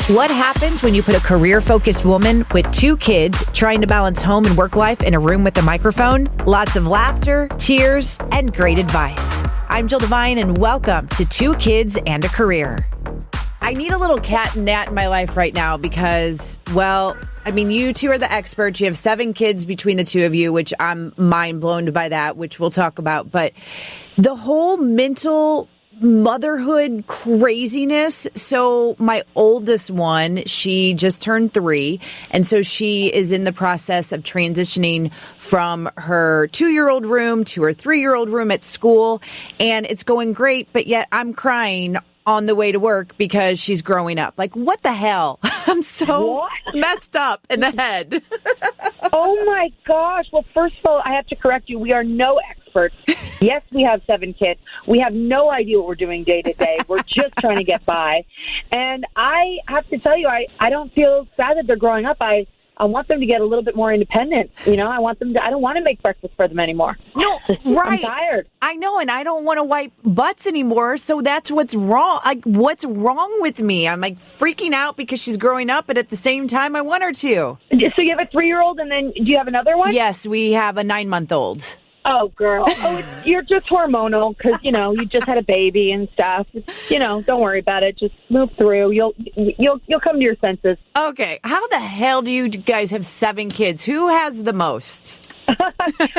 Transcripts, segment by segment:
What happens when you put a career-focused woman with 2 kids trying to balance home and work life in a room with a microphone? Lots of laughter, tears, and great advice. I'm Jill Devine, and welcome to 2 Kids and a Career. I need a little Cat Nat in my life right now because, well, I mean, you two are the experts. You have 7 kids between the two of you, which I'm mind blown by that, which we'll talk about. But the whole mental motherhood craziness. So my oldest one, she just turned 3. And so she is in the process of transitioning from her 2-year-old room to her 3-year-old room at school. And it's going great. But yet I'm crying on the way to work because she's growing up. Like, what the hell? I'm so messed up in the head. Oh, my gosh. Well, first of all, I have to correct you. We are no experts. Yes, we have 7 kids. We have no idea what we're doing day to day. We're just trying to get by. And I have to tell you, I don't feel sad that they're growing up. I want them to get a little bit more independent. You know, I don't want to make breakfast for them anymore. No, right. I'm tired. I know, and I don't want to wipe butts anymore. So that's what's wrong. Like, what's wrong with me? I'm like freaking out because she's growing up, but at the same time, I want her to. So you have a 3-year-old, and then do you have another one? Yes, we have a 9-month-old. Oh, girl. You're just hormonal because, you know, you just had a baby and stuff. You know, don't worry about it. Just move through. You'll come to your senses. Okay. How the hell do you guys have 7 kids? Who has the most?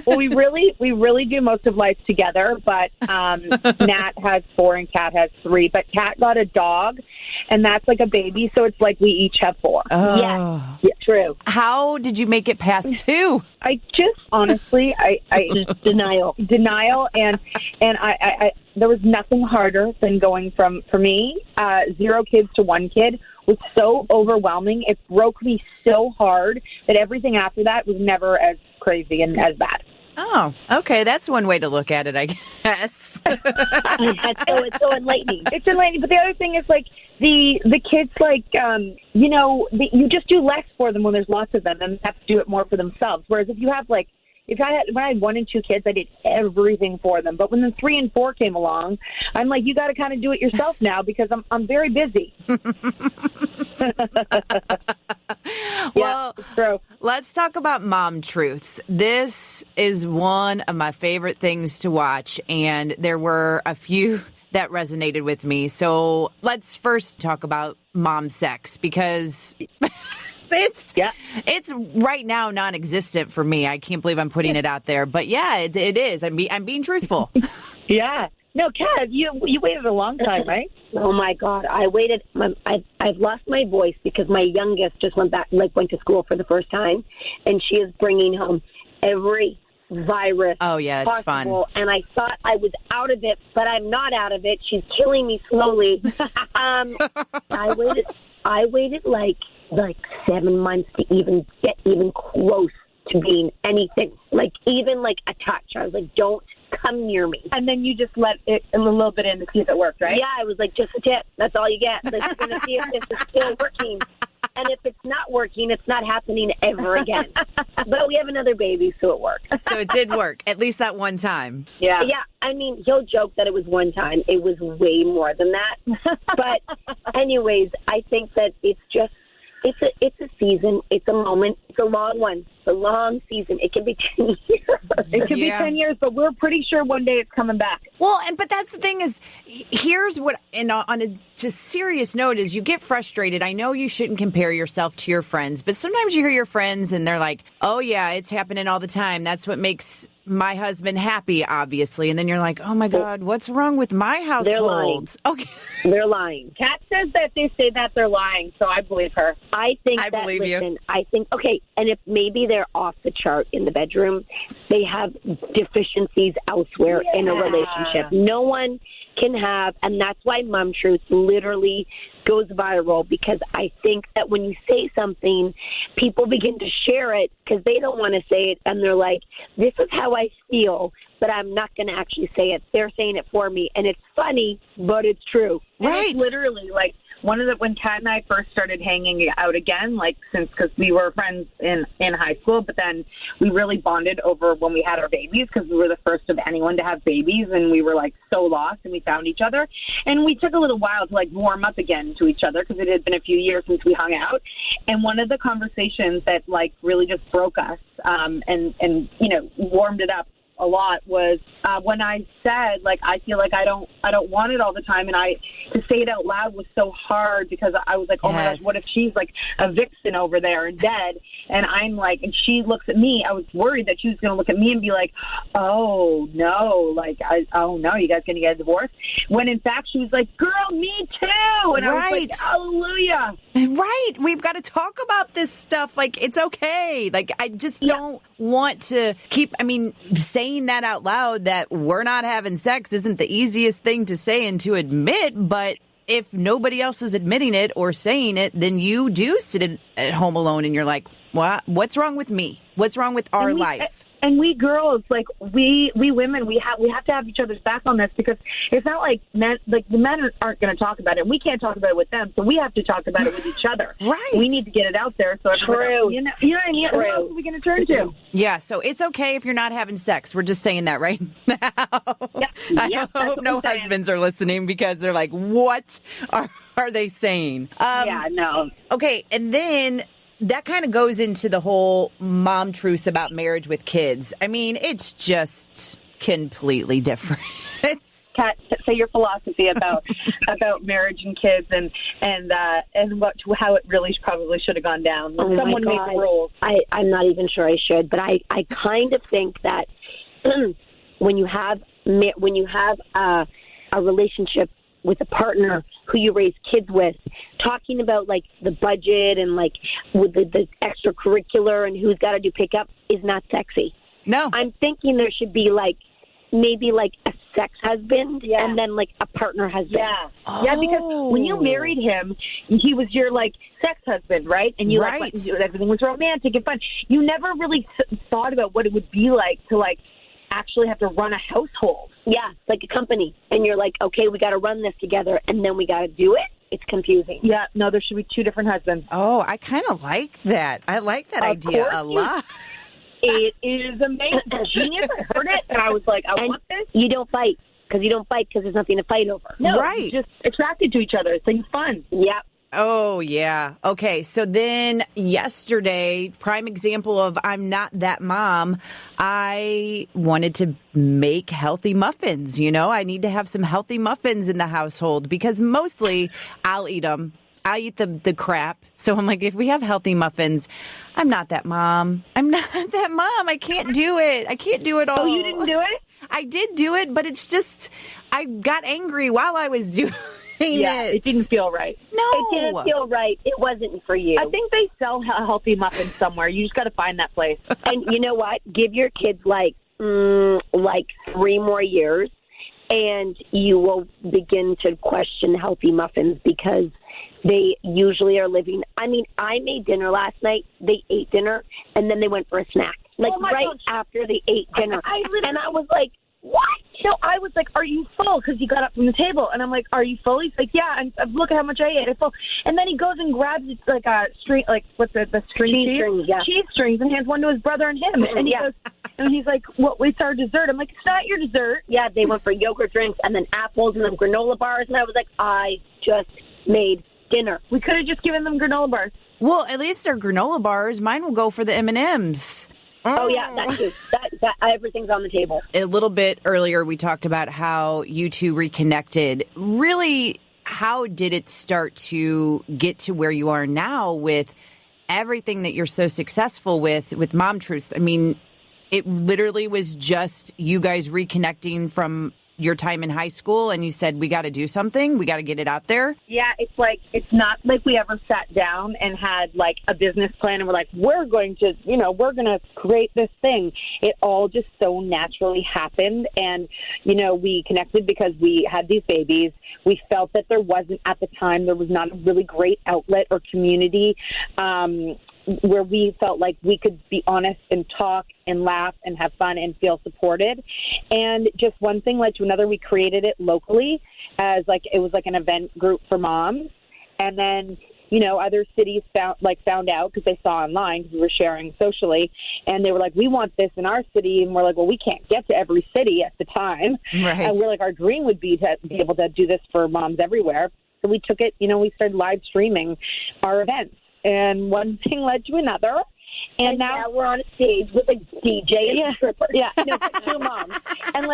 Well, we really do most of life together, but Nat has 4 and Cat has 3. But Cat got a dog, and that's like a baby, so it's like we each have 4. Oh. Yes. Yeah, true. How did you make it past 2? I just honestly, I denial, and I there was nothing harder than going from, for me, 0 kids to 1 kid was so overwhelming. It broke me so hard that everything after that was never as crazy and as bad. Oh, okay. That's one way to look at it, I guess. It's so enlightening. It's enlightening. But the other thing is, like, the kids, like, you know, you just do less for them when there's lots of them, and they have to do it more for themselves. Whereas if you have, like, when I had 1 and 2 kids, I did everything for them. But when the 3 and 4 came along, I'm like, you got to kind of do it yourself now because I'm very busy. Well, yeah, let's talk about mom truths. This is one of my favorite things to watch, and there were a few that resonated with me. So let's first talk about mom sex because it's right now non-existent for me. I can't believe I'm putting it out there, but yeah, it is. I'm being truthful. Yeah. No, Kat, you waited a long time, right? Oh my God, I waited. I've lost my voice because my youngest just went to school for the first time, and she is bringing home every virus. Oh yeah, it's possible. fun. And I thought I was out of it, but I'm not out of it. She's killing me slowly. I waited like 7 months to even get even close to being anything, like even like a touch. I was like, don't come near me. And then you just let it a little bit in to see if it worked, right? Yeah, I was like, just a tip. That's all you get. Like, you're going to see if it's still working. And if it's not working, it's not happening ever again. But we have another baby, so it worked. So it did work, at least that one time. Yeah. Yeah, I mean, he'll joke that it was one time. It was way more than that. But anyways, I think that it's just, it's a season. It's a moment. It's a long one. It's a long season. It can be 10 years. It could be 10 years, but we're pretty sure one day it's coming back. Well, but that's the thing is, here's what, and on a just serious note, is you get frustrated. I know you shouldn't compare yourself to your friends, but sometimes you hear your friends and they're like, oh yeah, it's happening all the time. That's what makes my husband happy, obviously. And then you're like, oh my God, what's wrong with my household? They're lying. Okay. They're lying. Kat says that they say that they're lying, so I believe her. I believe you. I think, okay, and if maybe they're off the chart in the bedroom, they have deficiencies elsewhere in a relationship. No one can have, and that's why Mom Truth literally goes viral, because I think that when you say something, people begin to share it because they don't want to say it, and they're like, this is how I feel, but I'm not going to actually say it. They're saying it for me, and it's funny, but it's true. Right. And it's literally like when Cat and I first started hanging out again, like because we were friends in high school, but then we really bonded over when we had our babies because we were the first of anyone to have babies, and we were like so lost, and we found each other, and we took a little while to like warm up again to each other because it had been a few years since we hung out. And one of the conversations that like really just broke us and warmed it up a lot was when I said, like, I feel like I don't want it all the time, and to say it out loud was so hard because I was like, oh my gosh, what if she's like a vixen over there and dead, and I'm like, and she looks at me. I was worried that she was going to look at me and be like, oh no, like, oh no, you guys going to get a divorce? When in fact she was like, girl, me too, and I was like, hallelujah. Right, we've got to talk about this stuff. Like, it's okay. Like, I just don't want to keep. I mean, saying that out loud, that we're not having sex, isn't the easiest thing to say and to admit, but if nobody else is admitting it or saying it, then you do sit at home alone and you're like, what's wrong with me? What's wrong with our life? And we girls, like we women, we have to have each other's back on this because it's not like men, like the men aren't going to talk about it. We can't talk about it with them, so we have to talk about it with each other. Right. We need to get it out there. So True. You know what I mean? Who else are we going to turn to? Yeah. So it's okay if you're not having sex. We're just saying that right now. I hope no husbands are listening because they're like, what are they saying? No. Okay, and then that kind of goes into the whole mom truth about marriage with kids. I mean, it's just completely different. Kat, say your philosophy about marriage and kids and how it really probably should have gone down. Someone made the rules. I'm not even sure I should, but I kind of think that when you have a relationship with a partner who you raise kids with, talking about like the budget and like with the extracurricular and who's got to do pickup is not sexy. No. I'm thinking there should be like maybe like a sex husband and then like a partner husband. Yeah. Oh. Yeah, because when you married him, he was your like sex husband, right? And you like everything was romantic and fun. You never really thought about what it would be like to like actually have to run a household. Yeah, like a company. And you're like, okay, we got to run this together, and then we got to do it. It's confusing. Yeah, no, there should be two different husbands. Oh, I kind of like that. I like that idea a lot. It is amazing. Genius. I heard it, and I was like, I want this. You don't fight because there's nothing to fight over. No, right. You're just attracted to each other. It's like fun. Yeah. Oh, yeah. Okay, so then yesterday, prime example of I'm not that mom, I wanted to make healthy muffins. You know, I need to have some healthy muffins in the household because mostly I'll eat them. I eat the crap. So I'm like, if we have healthy muffins, I'm not that mom. I'm not that mom. I can't do it. I can't do it all. Oh, you didn't do it? I did do it, but it's just, I got angry while I was doing it didn't feel right. No. It didn't feel right. It wasn't for you. I think they sell healthy muffins somewhere. You just got to find that place. And you know what? Give your kids like 3 more years, and you will begin to question healthy muffins because they usually are living. I mean, I made dinner last night. They ate dinner, and then they went for a snack. Like after they ate dinner. And I was like, what? So I was like, are you full? Because he got up from the table. And I'm like, are you full? He's like, yeah. And look at how much I ate. I'm full. And then he goes and grabs like a string, like what's the string? Cheese strings, yeah. Cheese strings, and hands one to his brother and him. And he goes, and he's like, what's our dessert? I'm like, it's not your dessert. Yeah, they went for yogurt drinks and then apples and then granola bars. And I was like, I just made dinner. We could have just given them granola bars. Well, at least they're granola bars. Mine will go for the M&Ms. Oh, yeah, that too. That everything's on the table. A little bit earlier, we talked about how you two reconnected. Really, how did it start to get to where you are now with everything that you're so successful with Mom Truth? I mean, it literally was just you guys reconnecting from your time in high school, and you said, we got to do something. We got to get it out there. Yeah, it's not like we ever sat down and had like a business plan and we're like, we're going to create this thing. It all just so naturally happened. And, we connected because we had these babies. We felt that there was not a really great outlet or community, where we felt like we could be honest and talk and laugh and have fun and feel supported. And just one thing led to another. We created it locally as it was like an event group for moms. And then, you know, other cities found out because they saw online because we were sharing socially, and they were like, we want this in our city. And we're like, well, we can't get to every city at the time. Right. And we're like, our dream would be to be able to do this for moms everywhere. So we took it, you know, we started live streaming our events. And one thing led to another. And now we're on a stage with a DJ and a stripper. Yeah, no, 2 moms. And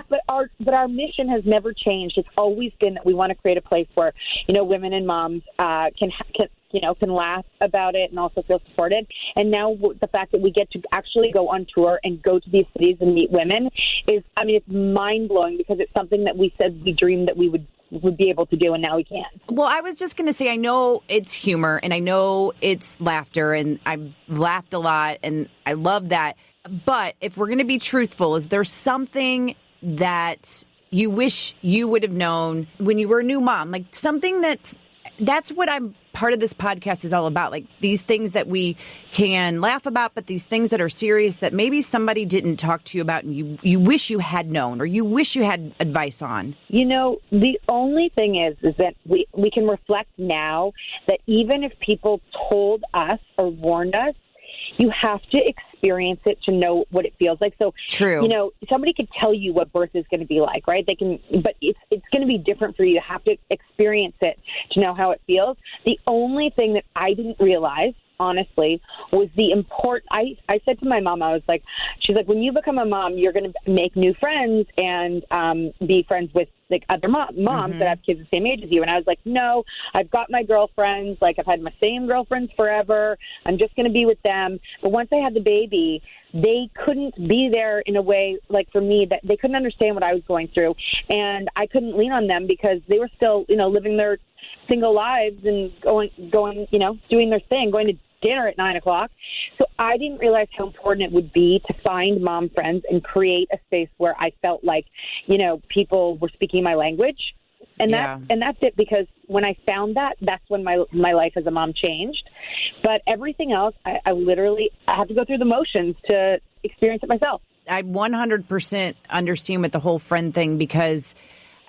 but our mission has never changed. It's always been that we want to create a place where, you know, women and moms can laugh about it and also feel supported. And now the fact that we get to actually go on tour and go to these cities and meet women is, I mean, it's mind blowing because it's something that we said we dreamed that we would be able to do, and now we can. Well, I was just going to say, I know it's humor and I know it's laughter, and I've laughed a lot and I love that. But if we're going to be truthful, is there something that you wish you would have known when you were a new mom? Like something that's what part of this podcast is all about. Like these things that we can laugh about, but these things that are serious that maybe somebody didn't talk to you about and you wish you had known or you wish you had advice on. You know, the only thing is that we can reflect now that even if people told us or warned us, you have to experience it to know what it feels like. So, true. You know, somebody could tell you what birth is going to be like, right? They can, but it's going to be different for you. You have to experience it to know how it feels. The only thing that I didn't realize, honestly, was the I said to my mom, I was like, she's like, when you become a mom, you're going to make new friends and be friends with like other moms that have kids the same age as you. And I was like, no, I've got my girlfriends. Like I've had my same girlfriends forever. I'm just going to be with them. But once I had the baby, they couldn't be there in a way like for me that they couldn't understand what I was going through. And I couldn't lean on them because they were still, you know, living their single lives and going, you know, doing their thing, going to dinner at 9:00. So I didn't realize how important it would be to find mom friends and create a space where I felt like, you know, people were speaking my language. And that's it, because when I found that, that's when my life as a mom changed. But everything else, I have to go through the motions to experience it myself. I 100% understand with the whole friend thing, because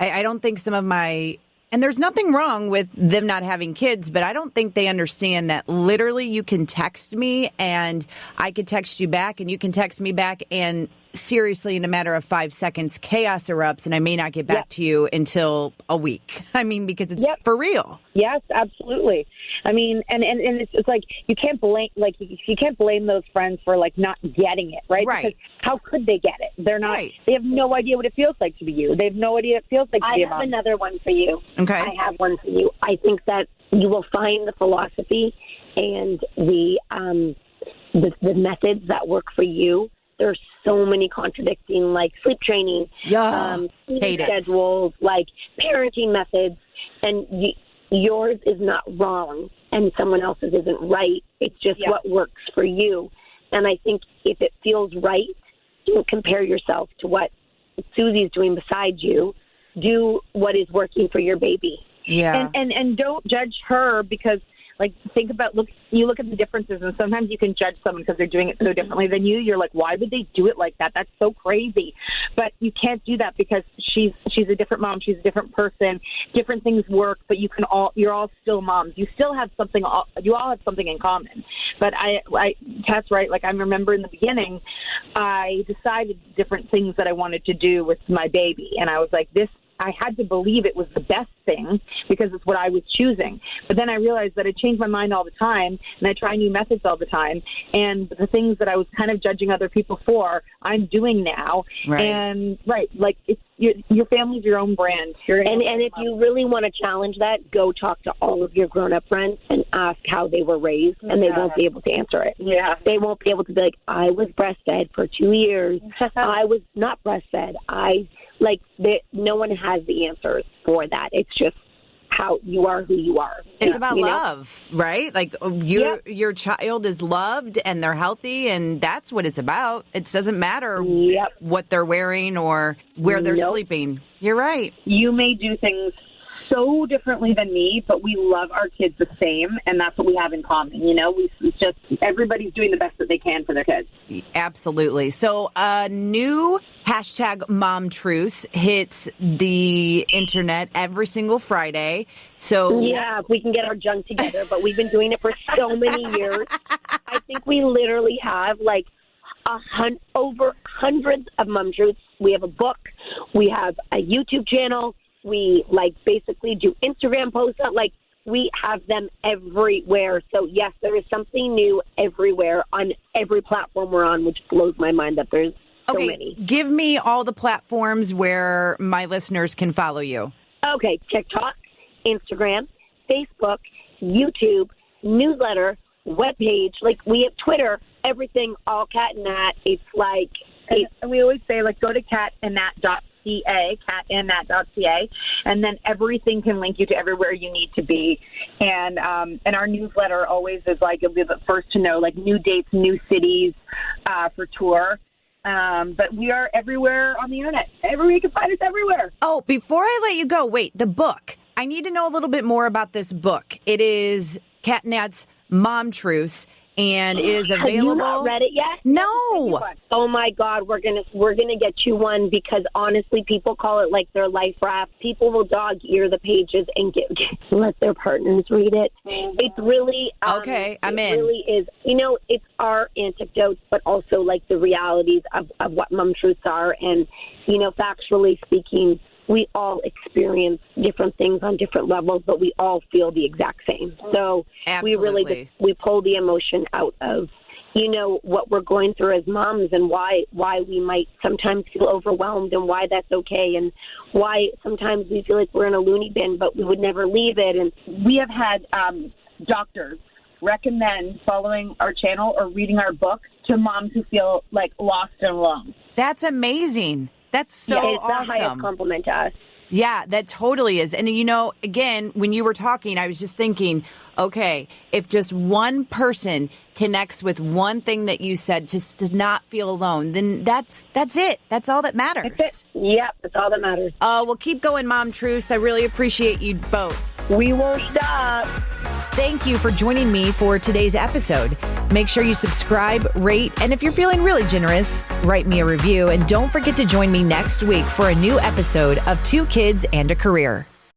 I don't think some of my... And there's nothing wrong with them not having kids, but I don't think they understand that literally you can text me and I could text you back and you can text me back, and seriously, in a matter of 5 seconds, chaos erupts and I may not get back to you until a week. I mean, because it's for real. Yes, absolutely. I mean, and it's like you can't blame those friends for like not getting it, right? Right. Because how could they get it? They're not. Right. They have no idea what it feels like to be you. They have no idea what it feels like to be a mom. I have another one for you. Okay. I have one for you. I think that you will find the philosophy and the methods that work for you. There's so many contradicting, like sleep training, sleep schedules, like parenting methods, and yours is not wrong, and someone else's isn't right. It's just what works for you. And I think if it feels right, don't compare yourself to what Susie's doing beside you. Do what is working for your baby. Yeah. And don't judge her because, like, you look at the differences, and sometimes you can judge someone because they're doing it so differently than you. You're like, why would they do it like that? That's so crazy. But you can't do that because she's a different mom. She's a different person. Different things work, but you're all still moms. You still have something. You all have something in common. But Cat's right. Like, I remember in the beginning, I decided different things that I wanted to do with my baby, and I was like, I had to believe it was the best thing because it's what I was choosing. But then I realized that I change my mind all the time, and I try new methods all the time. And the things that I was kind of judging other people for, I'm doing now. Right. And like it's your family's your own brand. And if you really want to challenge that, go talk to all of your grown-up friends and ask how they were raised, and they won't be able to answer it. Yeah. They won't be able to be like, I was breastfed for 2 years. I was not breastfed. No one has the answers for that. It's just how you are who you are. It's about love, right? Like your child is loved and they're healthy, and that's what it's about. It doesn't matter what they're wearing or where they're sleeping. You're right. You may do things so differently than me, but we love our kids the same, and that's what we have in common. It's just everybody's doing the best that they can for their kids. Absolutely. So a new hashtag Mom Truths hits the internet every single Friday. So yeah, if we can get our junk together, but we've been doing it for so many years. I think we literally have like over hundreds of Mom Truths. We have a book. We have a YouTube channel. We basically do Instagram posts. We have them everywhere. So yes, there is something new everywhere on every platform we're on, which blows my mind that there's so many. Give me all the platforms where my listeners can follow you. Okay, TikTok, Instagram, Facebook, YouTube, newsletter, webpage. We have Twitter, everything, all Cat Nat. It's and we always say, go to catandnat.ca, catandnat.ca, and then everything can link you to everywhere you need to be. And our newsletter always is you'll be the first to know new dates, new cities for tour. But we are everywhere on the internet. You can find us everywhere. Oh, before I let you go, wait, the book. I need to know a little bit more about this book. It is Cat Nat's Mom Truths, and it is available. Have you not read it yet? No. Oh my God, we're gonna get you one, because honestly, people call it their life raft. People will dog ear the pages and let their partners read it. It's really okay. I'm in. It really is. It's our anecdotes, but also the realities of what Mom Truths are, and factually speaking, we all experience different things on different levels, but we all feel the exact same. So Absolutely. we pull the emotion out of, what we're going through as moms, and why we might sometimes feel overwhelmed, and why that's okay, and why sometimes we feel like we're in a loony bin, but we would never leave it. And we have had doctors recommend following our channel or reading our book to moms who feel lost and alone. That's amazing. That's so it's awesome. the highest compliment to us. Yeah, that totally is. And, again, when you were talking, I was just thinking, okay, if just one person connects with one thing that you said, just to not feel alone, then that's it. That's all that matters. That's it. Yep, that's all that matters. Well, keep going, Mom Truths. I really appreciate you both. We won't stop. Thank you for joining me for today's episode. Make sure you subscribe, rate, and if you're feeling really generous, write me a review. And don't forget to join me next week for a new episode of Two Kids and a Career.